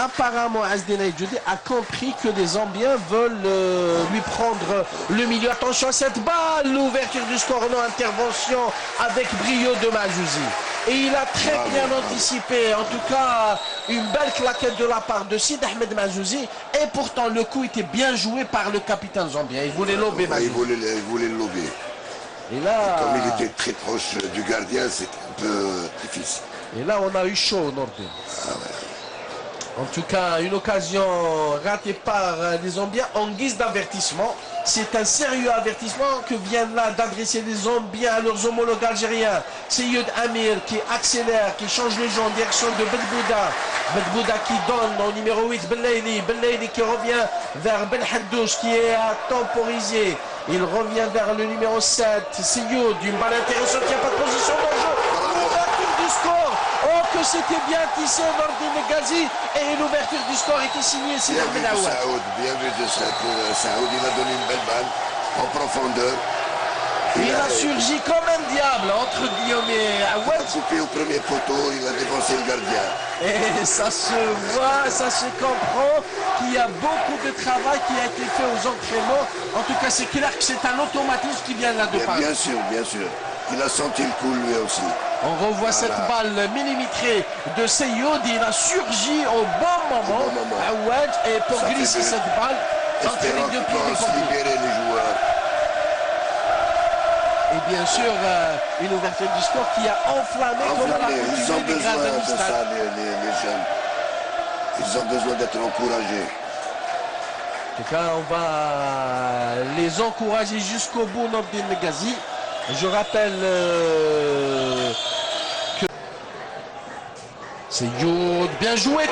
apparemment Azdin Aïdjoudi a compris que les Zambiens veulent lui prendre le milieu. Attention à cette balle, l'ouverture du score, non, intervention avec brio de Mahjouzi. Et il a très bien anticipé, en tout cas une belle claquette de la part de Sid Ahmed Mahjouzi. Et pourtant le coup était bien joué par le capitaine zambien. Il voulait lober Mahjouzi. Il voulait le lober. Et là, comme il était très proche du gardien, c'était un peu difficile. Et là on a eu chaud, Nordin. Ah ouais. En tout cas, une occasion ratée par les Zambiens en guise d'avertissement. C'est un sérieux avertissement que viennent là d'adresser les Zambiens à leurs homologues algériens. C'est Yud Amir qui accélère, qui change le jeu en direction de Belbouda. Belbouda qui donne au numéro 8 Bellaili. Bellaili qui revient vers Ben Haddouche qui est à temporiser. Il revient vers le numéro 7. C'est Yud, une balle intéressante, il n'y a pas de position dans le jeu. L'ouverture du score. Oh, que c'était bien tissé Nordin Ghazi. Et l'ouverture du score était signée Sidi Ben Aouad. Bien vu de Saoud, il a donné une belle balle en profondeur. Il a surgi comme un diable entre Guillaume et Aouad. Il a coupé au premier poteau, il a défoncé le gardien. Et ça se voit, ça se comprend qu'il y a beaucoup de travail qui a été fait aux entraînements. En tout cas, c'est clair que c'est un automatisme qui vient là de part. Bien sûr, bien sûr. Il a senti le coup lui aussi. On revoit cette balle millimétrée de Seyoud. Il a surgi au bon moment, Aouad, et pour glisser cette balle, entre les deux pieds libérer les joueurs. Et bien sûr, une ouverture du score qui a enflammé comme la ils ont besoin de ça, les jeunes. Ils ont besoin d'être encouragés. En tout cas, on va les encourager jusqu'au bout, Nordin Ghazi. Je rappelle que c'est Youd, bien joué,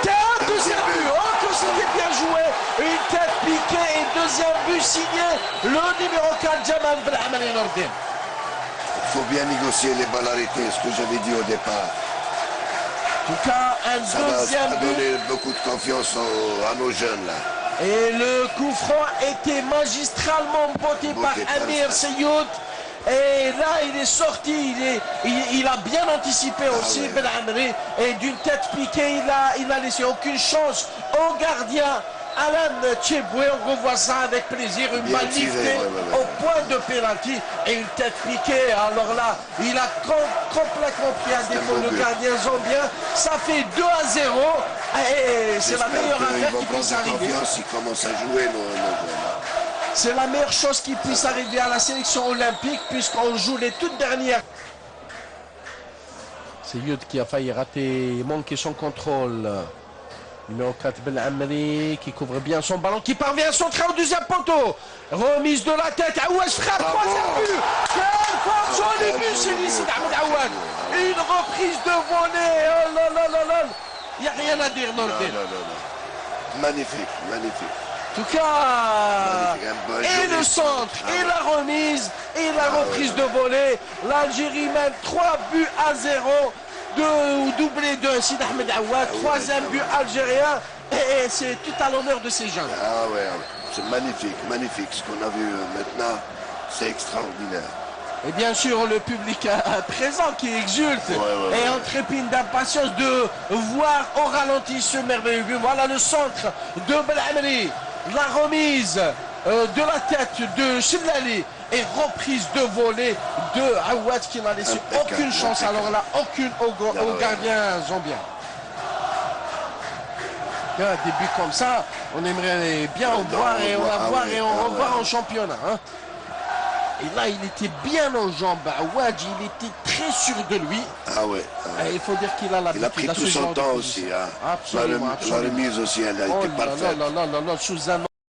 deuxième but, oh que c'était bien joué, une tête piquée et deuxième but signé, le numéro 4, Jamal Belhamali Nordin. Il faut bien négocier les balles arrêtées, ce que j'avais dit au départ. En tout cas, un deuxième but. Ça va donner beaucoup de confiance à nos jeunes là. Et le coup franc était magistralement botté par Amir Seyoud. Et là, il est sorti, il a bien anticipé aussi, Ben Amri. Et d'une tête piquée, il a laissé aucune chance au gardien. Alan Tcheboué, on revoit ça avec plaisir, une balle liftée au point de pénalty et une tête piquée. Alors là, il a complètement pris à défaut le gardien zambien. Ça fait 2-0 et c'est la meilleure affaire qui puisse arriver. Il commence à jouer, c'est la meilleure chose qui puisse arriver à la sélection olympique puisqu'on joue les toutes dernières. C'est Yud qui a failli rater, manquer son contrôle. Numéro 4, Ben Amri qui couvre bien son ballon, qui parvient à centrer au deuxième poteau. Remise de la tête, Aouad frappe, troisième but. Quel force au début, c'est ici d'Ahmed Aouad. Une reprise de volée, oh là là là là. Il n'y a rien à dire, Nordin. Magnifique, magnifique. En tout cas, et le centre, et la remise, et la reprise de volée. L'Algérie mène 3-0. Doublé de Sid Ahmed Aouad, troisième but algérien, et c'est tout à l'honneur de ces jeunes. Ah ouais, c'est magnifique, magnifique. Ce qu'on a vu maintenant, c'est extraordinaire. Et bien sûr, le public présent qui exulte et en trépine d'impatience de voir au ralenti ce merveilleux but. Voilà le centre de Belhamri, la remise de la tête de Chilali et reprise de volée de Aouad qui n'a laissé aucune chance. Alors là, aucune au gardien zambien. Un début comme ça, on aimerait bien en voir et en avoir et en revoir en championnat. Hein. Et là, il était bien en jambes. Aouad, il était très sûr de lui. Ah ouais. Et il faut dire qu'il a l'habitude. Il a pris tout son temps aussi. Hein. Absolument. La remise aussi, elle a été parfaite. Sous un